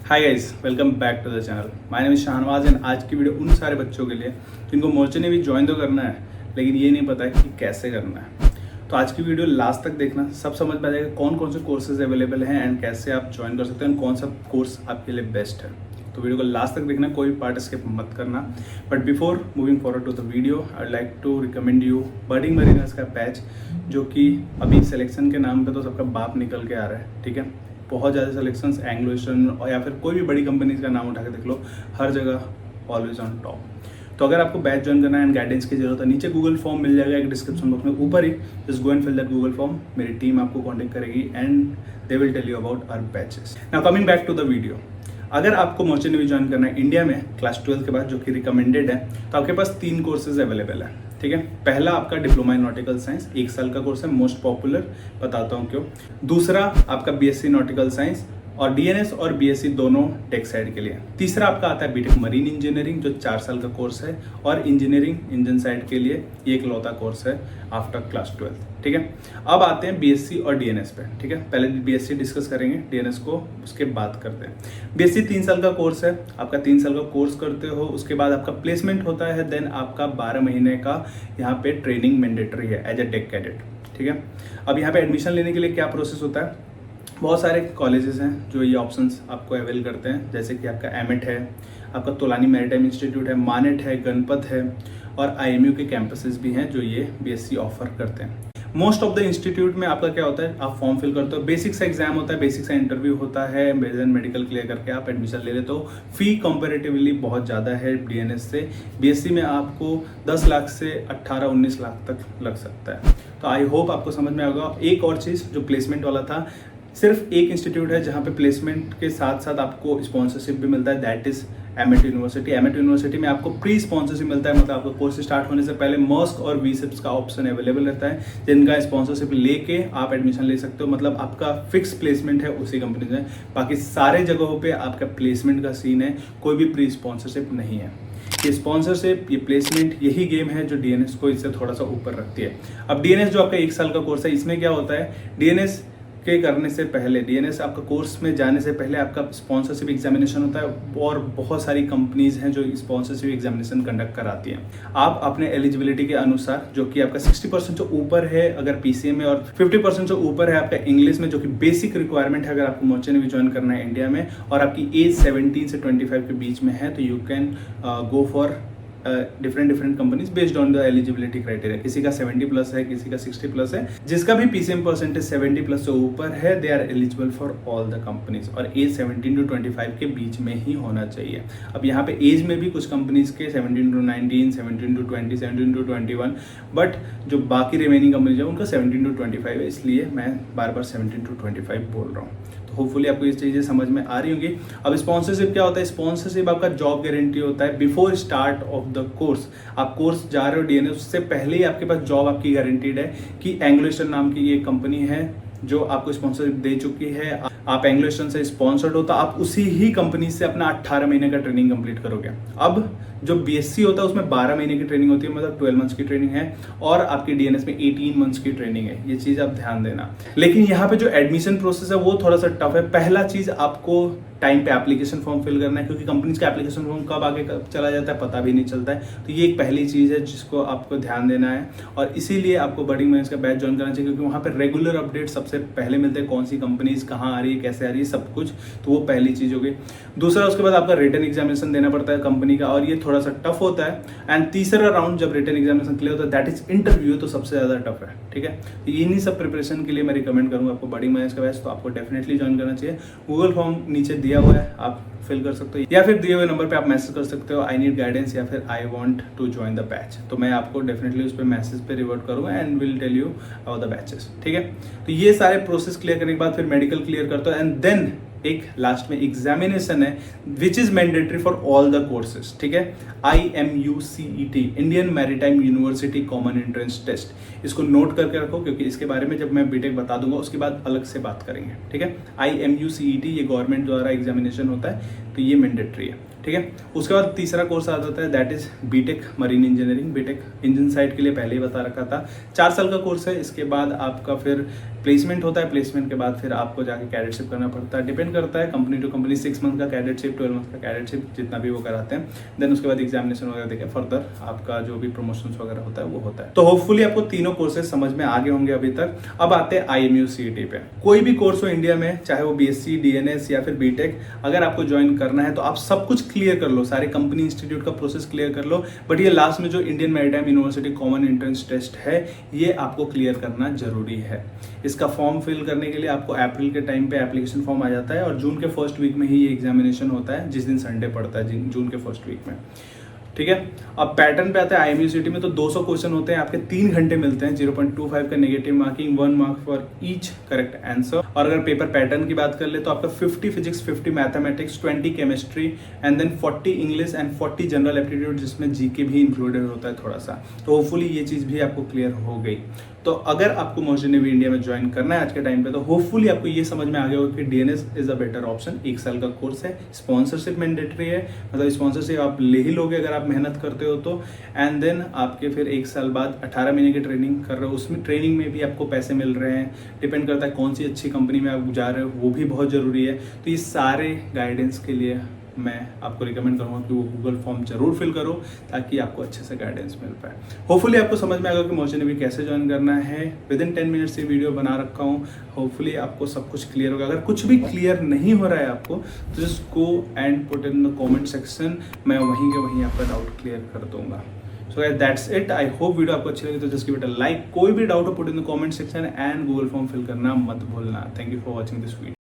Hi guys, welcome back to the channel. My name is Shahnawaz and आज की video उन सारे बच्चों के लिए जिनको मोर्चे नेवी ज्वाइन तो करना है लेकिन ये नहीं पता है कि कैसे करना है। तो आज की वीडियो लास्ट तक देखना, सब समझ में आ जाएगा कौन कौन से कोर्सेज अवेलेबल हैं एंड कैसे आप ज्वाइन कर सकते हैं, कौन सा कोर्स आपके लिए बेस्ट है। तो वीडियो को लास्ट तक देखना, कोई पार्ट स्किप मत करना। But before moving forward to the video I like to recommend you birding mariners का बैच, जो कि अभी सिलेक्शन के नाम पे तो सबका बाप निकल के आ रहा है। ठीक है, बहुत ज़्यादा सिलेक्शंस एंग्लो ईस्टर्न और या फिर कोई भी बड़ी कंपनीज का नाम उठा के देख लो, हर जगह ऑलवेज ऑन टॉप। तो अगर आपको बैच ज्वाइन करना है एंड गाइडेंस की जरूरत है, नीचे गूगल फॉर्म मिल जाएगा एक डिस्क्रिप्शन बॉक्स में ऊपर ही। Just go and fill that Google form. मेरी टीम आपको कॉन्टेक्ट करेगी and they will tell you about our batches. Now coming back to the video, अगर आपको मोर्चे नेवी ज्वाइन करना है इंडिया में क्लास 12 के बाद, जो कि रिकमेंडेड है, तो आपके पास 3 कोर्सेज अवेलेबल है। ठीक है, पहला आपका डिप्लोमा इन नॉटिकल साइंस, 1 साल का कोर्स है, मोस्ट पॉपुलर, बताता हूँ क्यों। दूसरा आपका बीएससी नॉटिकल साइंस और डीएनएस और बीएससी दोनों टेक साइड के लिए। तीसरा आपका आता है बीटेक मरीन इंजीनियरिंग, जो 4 साल का कोर्स है, और इंजीनियरिंग इंजन साइड के लिए ये एक लौता कोर्स है आफ्टर क्लास 12। ठीक है, अब आते हैं बीएससी और डीएनएस पे। ठीक है, पहले बीएससी डिस्कस करेंगे, डीएनएस को उसके बाद करते हैं। बीएससी 3 साल का कोर्स है, आपका 3 साल का कोर्स करते हो, उसके बाद आपका प्लेसमेंट होता है, देन आपका 12 महीने का यहाँ पे ट्रेनिंग मैंडेटरी है एज ए टेक कैडेट। ठीक है, अब यहाँ पे एडमिशन लेने के लिए क्या प्रोसेस होता है, बहुत सारे कॉलेजेस हैं जो ये ऑप्शंस आपको अवेल करते हैं, जैसे कि आपका एमिट है, आपका तोलानी मैरीटाइम इंस्टीट्यूट है, मानेट है, गणपत है, और आईएमयू के कैंपसेस भी हैं जो ये बीएससी ऑफर करते हैं। मोस्ट ऑफ द इंस्टीट्यूट में आपका क्या होता है, आप फॉर्म फिल करते हो, बेसिक सा एग्जाम होता है, बेसिक सा इंटरव्यू होता है, मेडिकल क्लियर करके आप एडमिशन ले लेते हो। फी कंपैरेटिवली बहुत ज़्यादा है डीएनएस से। बीएससी में आपको 10 लाख से 18-19 लाख तक लग सकता है। तो आई होप आपको समझ में आएगा। एक और चीज़ जो प्लेसमेंट वाला था, सिर्फ एक इंस्टीट्यूट है जहाँ पे प्लेसमेंट के साथ साथ आपको स्पॉन्सरशिप भी मिलता है, that is emit university. Emit university में आपको प्री स्पॉन्सरशिप मिलता है, मतलब आपको कोर्स स्टार्ट होने से पहले मर्स्क और वीसिप्स का ऑप्शन अवेलेबल रहता है, जिनका स्पॉन्सरशिप लेके आप एडमिशन ले सकते हो। मतलब आपका फिक्स प्लेसमेंट है उसी कंपनी में। बाकी सारे जगहों पे आपका प्लेसमेंट का सीन है, कोई भी प्री स्पॉन्सरशिप नहीं है। ये स्पॉन्सरशिप, ये प्लेसमेंट, यही गेम है जो डीएनएस को इससे थोड़ा सा ऊपर रखती है। अब डीएनएस जो आपका 1 साल का कोर्स है, इसमें क्या होता है, डीएनएस के करने से पहले, डीएनएस आपका कोर्स में जाने से पहले आपका स्पॉन्सरशिप एग्जामिनेशन होता है, और बहुत सारी कंपनीज हैं जो स्पॉन्सरशिप एग्जामिनेशन कंडक्ट कराती हैं। आप अपने एलिजिबिलिटी के अनुसार, जो कि आपका 60% जो ऊपर है अगर पीसीएम में, और 50% जो ऊपर है आपका इंग्लिश में, जो कि बेसिक रिक्वायरमेंट है अगर आपको मोर्चे नेवी ज्वाइन करना है इंडिया में, और आपकी एज 17 से 25 के बीच में है, तो you can go for different companies based on the eligibility criteria. किसी का 70 प्लस है, किसी का 60 प्लस है, जिसका भी पीसीएम परसेंटेज 70 प्लस से ऊपर है, they are eligible for all the companies, और एज 17 to 25 के बीच में ही होना चाहिए। अब यहाँ पे एज में भी कुछ कंपनीज के 17 to 19, 17 to 20, 17 to 21, बट जो बाकी रिमेनिंग कंपनीज है उनका 17 to 25 है, इसलिए मैं बार बार 17 to 25 बोल रहा हूँ। तो होपफुली आपको ये चीज़ें समझ में आ रही होंगी। अब स्पॉन्सरशिप क्या होता है, स्पॉन्सरशिप आपका जॉब गारंटी होता है before start of the course. आप कोर्स जा रहे हो डीएनएस, उससे पहले ही आपके पास जॉब आपकी गारंटीड है कि एंग्लो ईस्टर्न नाम की ये कंपनी है जो आपको स्पॉन्सरशिप दे चुकी है। आप एंग्लो ईस्टर्न से स्पॉन्सर्ड हो तो आप उसी ही कंपनी से अपना 18 महीने का ट्रेनिंग कंप्लीट करोगे। अब जो बीएससी होता है उसमें 12 महीने की ट्रेनिंग होती है, मतलब 12 मंथ्स की ट्रेनिंग है, और आपकी डीएनएस में 18 मंथ्स की ट्रेनिंग है। ये चीज़ आप ध्यान देना। लेकिन यहाँ पे जो एडमिशन प्रोसेस है वो थोड़ा सा टफ है। पहला चीज़, आपको टाइम पे एप्लीकेशन फॉर्म फिल करना है, क्योंकि कंपनीज का एप्लीकेशन फॉर्म कब आगे कब चला जाता है पता भी नहीं चलता है। तो ये एक पहली चीज़ है जिसको आपको ध्यान देना है, और इसीलिए आपको बर्डिंग मरीनर्स का बैच ज्वाइन करना चाहिए, क्योंकि वहाँ पर रेगुलर अपडेट सबसे पहले मिलते हैं, कौन सी कंपनीज कहाँ आ रही है, कैसे आ रही है, सब कुछ। तो वो पहली चीज़ होगी। दूसरा, उसके बाद आपका रिटन एग्जामिनेशन देना पड़ता है कंपनी का, और ये थोड़ा सा टफ होता है। एंड तीसरा राउंड जब रिटन एग्जामिनेशन क्लियर होता है, दैट इज इंटरव्यू, तो सबसे ज़्यादा टफ है। ठीक है, तो इन्हीं सब प्रिपरेशन के लिए मैं रिकमेंड करूँगा आपको बर्डिंग मरीनर्स का बैच, तो आपको डेफिनेटली ज्वाइन करना चाहिए। गूगल फॉर्म नीचे दिया हुआ है, आप फिल कर सकते हो, या फिर दिए हुए नंबर पे आप मैसेज कर सकते हो, आई नीड गाइडेंस या फिर I want to join the batch. तो मैं आपको डेफिनेटली उस पर मैसेज पे रिवर्ट करूँगा and will tell you about the batches. ठीक है, तो ये सारे प्रोसेस क्लियर करने के बाद फिर मेडिकल क्लियर करते हो, एंड देन एक लास्ट में एग्जामिनेशन है which is mandatory for all the courses. ठीक है, IMUCET, Indian maritime university common entrance test. इसको नोट करके रखो, क्योंकि इसके बारे में जब मैं बीटेक बता दूंगा उसके बाद अलग से बात करेंगे। ठीक है, IMUCET ये गवर्नमेंट द्वारा एग्जामिनेशन होता है, तो ये मैंडेटरी है। ठीक है, उसके बाद तीसरा कोर्स आ जाता है, that is B Tech marine engineering. B Tech engine side के लिए पहले ही बता रखा था, 4 साल का कोर्स है। इसके बाद आपका फिर प्लेसमेंट होता है, प्लेसमेंट के बाद फिर आपको जाके कैडेटशिप करना पड़ता है, डिपेंड करता है कंपनी टू कंपनी, 6 मंथ का कैडेटशिप, 12 मंथ का कैडेटशिप, जितना भी वो कराते हैं। देन उसके बाद एग्जामिनेशन वगैरह देके फर्दर आपका जो भी प्रमोशन वगैरह होता है वो होता है। तो होपफुली आपको तीनों कोर्सेज समझ में आगे होंगे अभी तक। अब आते हैं IMU CET पे। कोई भी कोर्स हो इंडिया में, चाहे वो BSc, DNS या फिर बीटेक, अगर आपको ज्वाइन करना है तो आप सब कुछ क्लियर कर लो, सारे कंपनी इंस्टीट्यूट का प्रोसेस क्लियर कर लो, बट ये लास्ट में जो Indian maritime university common entrance test है, ये आपको क्लियर करना जरूरी है। इसका फॉर्म फिल करने के लिए आपको अप्रैल के टाइम पे एप्लीकेशन फॉर्म आ जाता है और जून के फर्स्ट वीक में ही ये एग्जामिनेशन होता है, जिस दिन संडे पड़ता है जून के फर्स्ट वीक में। ठीक है, अब पैटर्न पे आता है IMU CET में, तो 200 क्वेश्चन होते हैं, आपके 3 घंटे मिलते हैं, 0.25 का negative marking, 1 mark for each correct answer. और अगर पेपर पैटर्न की बात कर ले तो आपका 50 physics, 50 mathematics, 20 chemistry and then 40 English and 40 general aptitude, जिसमें जीके भी इंक्लूडेड होता है थोड़ा सा। तो होपफुली ये चीज़ भी आपको क्लियर हो गई। तो अगर आपको मर्चेंट नेवी इंडिया में ज्वाइन करना है आज के टाइम पे, तो होपफुली आपको ये समझ में आ गया होगा कि DNS is a better option. 1 साल का कोर्स है, स्पॉन्सरशिप मैंडेटरी है, मतलब स्पॉन्सरशिप आप ले ही लोगे अगर आप मेहनत करते हो तो। एंड देन आपके फिर 1 साल बाद 18 महीने की ट्रेनिंग कर रहे हो, उसमें ट्रेनिंग में भी आपको पैसे मिल रहे हैं। डिपेंड करता है कौन सी अच्छी कंपनी में आप जा रहे हो, वो भी बहुत ज़रूरी है। तो ये सारे गाइडेंस के लिए मैं आपको रिकमेंड करूँगा कि वो गूगल फॉर्म जरूर फिल करो, ताकि आपको अच्छे से गाइडेंस मिल पाए। होपफुली आपको समझ में आएगा कि मर्चेंट नेवी कैसे ज्वाइन करना है। विदिन 10 मिनट्स से वीडियो बना रखा हूँ, होपफुली आपको सब कुछ क्लियर होगा। अगर कुछ भी क्लियर नहीं हो रहा है आपको, तो just go and put in the comment section, मैं वहीं के वहीं आपका डाउट क्लियर कर दूंगा। So guys that's it. I hope video आपको अच्छी लगी तो just give it a like. कोई भी डाउट हो put in the comment section and Google form fill करना मत भूलना। Thank you for watching this video.